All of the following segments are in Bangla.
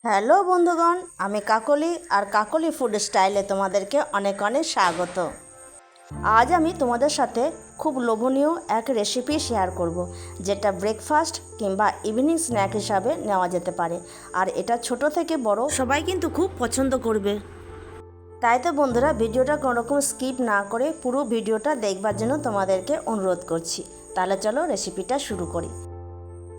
হ্যালো বন্ধুগণ, আমি কাকলি আর কাকলি ফুড স্টাইলে তোমাদেরকে অনেক অনেক স্বাগত। আজ আমি তোমাদের সাথে খুব লোভনীয় এক রেসিপি শেয়ার করব, যেটা ব্রেকফাস্ট কিংবা ইভিনিং স্ন্যাক হিসাবে নেওয়া যেতে পারে। আর এটা ছোট থেকে বড় সবাই কিন্তু খুব পছন্দ করবে। তাই তো বন্ধুরা, ভিডিওটা কোনোরকম স্কিপ না করে পুরো ভিডিওটা দেখবার জন্য তোমাদেরকে অনুরোধ করছি। তাহলে চলো রেসিপিটা শুরু করি।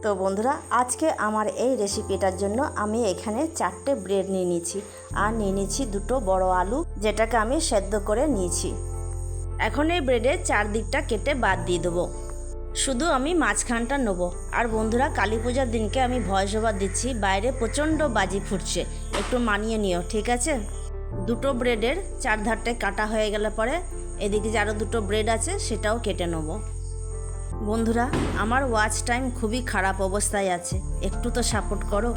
তো বন্ধুরা, আজকে আমার এই রেসিপিটার জন্য আমি এখানে 4টে ব্রেড নিয়ে নিয়েছি আর নিয়ে নিয়েছি 2টো বড় আলু, যেটাকে আমি সেদ্ধ করে নিয়েছি। এখন এই ব্রেডের চারদিকটা কেটে বাদ দিয়ে দেবো, শুধু আমি মাঝখানটা নেবো। আর বন্ধুরা, কালী পূজার দিনকে আমি ভয়েস ওভার দিচ্ছি, বাইরে প্রচণ্ড বাজি ফুটছে, একটু মানিয়ে নিও, ঠিক আছে? 2টো ব্রেডের চারধারটায় কাটা হয়ে গেলে পরে এদিকে যে আরও 2টো ব্রেড আছে সেটাও কেটে নেবো। বন্ধুরা, আমার ওয়াচ টাইম খুবই খারাপ অবস্থায় আছে, একটু তো সাপোর্ট করো।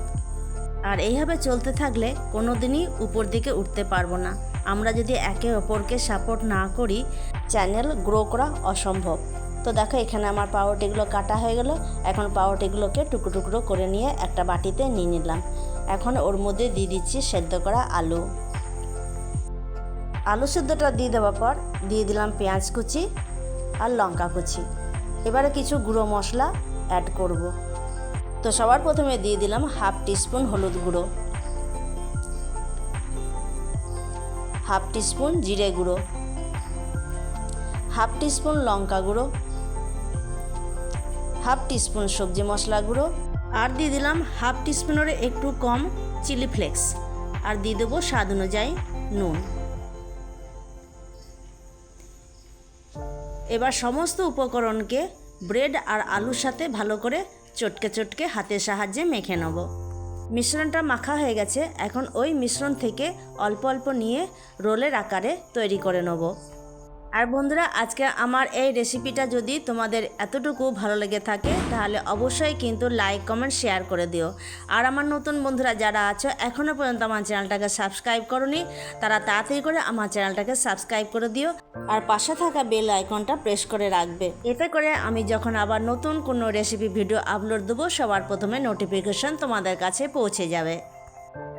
আর এইভাবে চলতে থাকলে কোনো দিনই উপর দিকে উঠতে পারবো না। আমরা যদি একে অপরকে সাপোর্ট না করি, চ্যানেল গ্রো করা অসম্ভব। তো দেখো, এখানে আমার পাউরুটিগুলো কাটা হয়ে গেল। এখন পাউরুটিগুলোকে টুকরো টুকরো করে নিয়ে একটা বাটিতে নিয়ে নিলাম। এখন ওর মধ্যে দিয়ে দিচ্ছি সেদ্ধ করা আলু। আলু সেদ্ধটা দিয়ে দেওয়ার পর দিয়ে দিলাম পেঁয়াজ কুচি আর লঙ্কা কুচি। এবারে কিছু গুঁড়ো মশলা অ্যাড করব। তো সবার প্রথমে দিয়ে দিলাম 1/2 টিস্পুন হলুদ গুঁড়ো, 1/2 টিস্পুন জিরে গুঁড়ো, 1/2 টিস্পুন লঙ্কা গুঁড়ো, 1/2 টিস্পুন সবজি মশলা গুঁড়ো, আর দিয়ে দিলাম 1/2 টিস্পুনের একটু কম চিলি ফ্লেক্স, আর দিয়ে দেবো স্বাদ অনুযায়ী নুন। এবার সমস্ত উপকরণকে ব্রেড আর আলুর সাথে ভালো করে চটকে চটকে হাতের সাহায্যে মেখে নেব। মিশ্রণটা মাখা হয়ে গেছে। এখন ওই মিশ্রণ থেকে অল্প অল্প নিয়ে রোলের আকারে তৈরি করে নেব। আর বন্ধুরা, আজকে আমার এই রেসিপিটা যদি তোমাদের এতটুকু ভালো লেগে থাকে তাহলে অবশ্যই কিন্তু লাইক কমেন্ট শেয়ার করে দিও। আর আমার নতুন বন্ধুরা যারা আছো এখনও পর্যন্ত আমার চ্যানেলটাকে সাবস্ক্রাইব করোনি, তারা তাড়াতাড়ি করে আমার চ্যানেলটাকে সাবস্ক্রাইব করে দিও আর পাশে থাকা বেল আইকনটা প্রেস করে রাখবে। এতে করে আমি যখন আবার নতুন কোনো রেসিপি ভিডিও আপলোড দেবো, সবার প্রথমে নোটিফিকেশন তোমাদের কাছে পৌঁছে যাবে।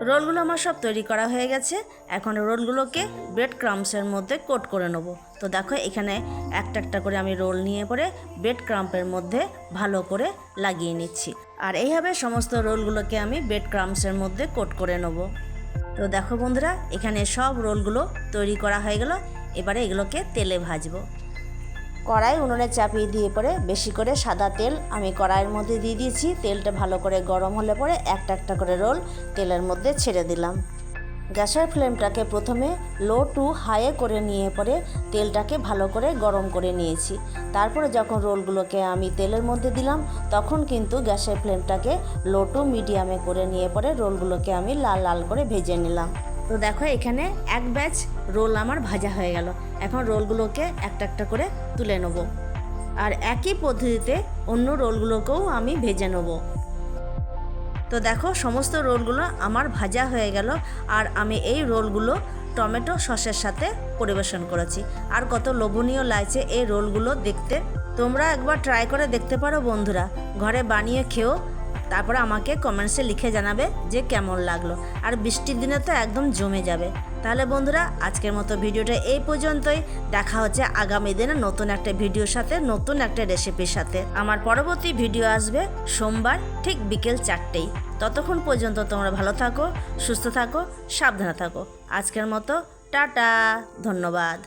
রোলগুলো আমার সব তৈরি করা হয়ে গেছে। এখন রোলগুলোকে ব্রেড ক্রাম্পসের মধ্যে কোট করে নেব। তো দেখো, এখানে একটা একটা করে আমি রোল নিয়ে পরে ব্রেড ক্রাম্পের মধ্যে ভালো করে লাগিয়ে নিচ্ছি। আর এইভাবে সমস্ত রোলগুলোকে আমি ব্রেড ক্রাম্পসের মধ্যে কোট করে নেব। তো দেখো বন্ধুরা, এখানে সব রোলগুলো তৈরি করা হয়ে গেল। এবারে এগুলোকে তেলে ভাজবো। কড়াই উনুনে চাপিয়ে দিয়ে পরে বেশি করে সাদা তেল আমি কড়াইয়ের মধ্যে দিয়ে দিয়েছি। তেলটা ভালো করে গরম হলে পরে একটা একটা করে রোল তেলের মধ্যে ছেড়ে দিলাম। গ্যাসের ফ্লেমটাকে প্রথমে লো টু হাইয়ে করে নিয়ে পরে তেলটাকে ভালো করে গরম করে নিয়েছি। তারপরে যখন রোলগুলোকে আমি তেলের মধ্যে দিলাম, তখন কিন্তু গ্যাসের ফ্লেমটাকে লো টু মিডিয়ামে করে নিয়ে পরে রোলগুলোকে আমি লাল লাল করে ভেজে নিলাম। তো দেখো, এখানে এক ব্যাচ রোল আমার ভাজা হয়ে গেল। এখন রোলগুলোকে একটা একটা করে তুলে নেব। আর একই পদ্ধতিতে অন্য রোলগুলোকেও আমি ভেজে নেব। তো দেখো, সমস্ত রোলগুলো আমার ভাজা হয়ে গেল। আর আমি এই রোলগুলো টমেটো সসের সাথে পরিবেশন করেছি। আর কত লোভনীয় লাগছে এই রোলগুলো দেখতে। তোমরা একবার ট্রাই করে দেখতে পারো বন্ধুরা, ঘরে বানিয়ে খেও, তারপরে আমাকে কমেন্টসে লিখে জানাবে যে কেমন লাগলো। আর বৃষ্টির দিনে তো একদম জমে যাবে। তাহলে বন্ধুরা, আজকের মতো ভিডিওটা এই পর্যন্তই। দেখা হচ্ছে আগামী দিনে নতুন একটা ভিডিওর সাথে, নতুন একটা রেসিপির সাথে। আমার পরবর্তী ভিডিও আসবে সোমবার ঠিক বিকেল 4টেই। ততক্ষণ পর্যন্ত তোমরা ভালো থাকো, সুস্থ থাকো, সাবধানে থাকো। আজকের মতো টাটা, ধন্যবাদ।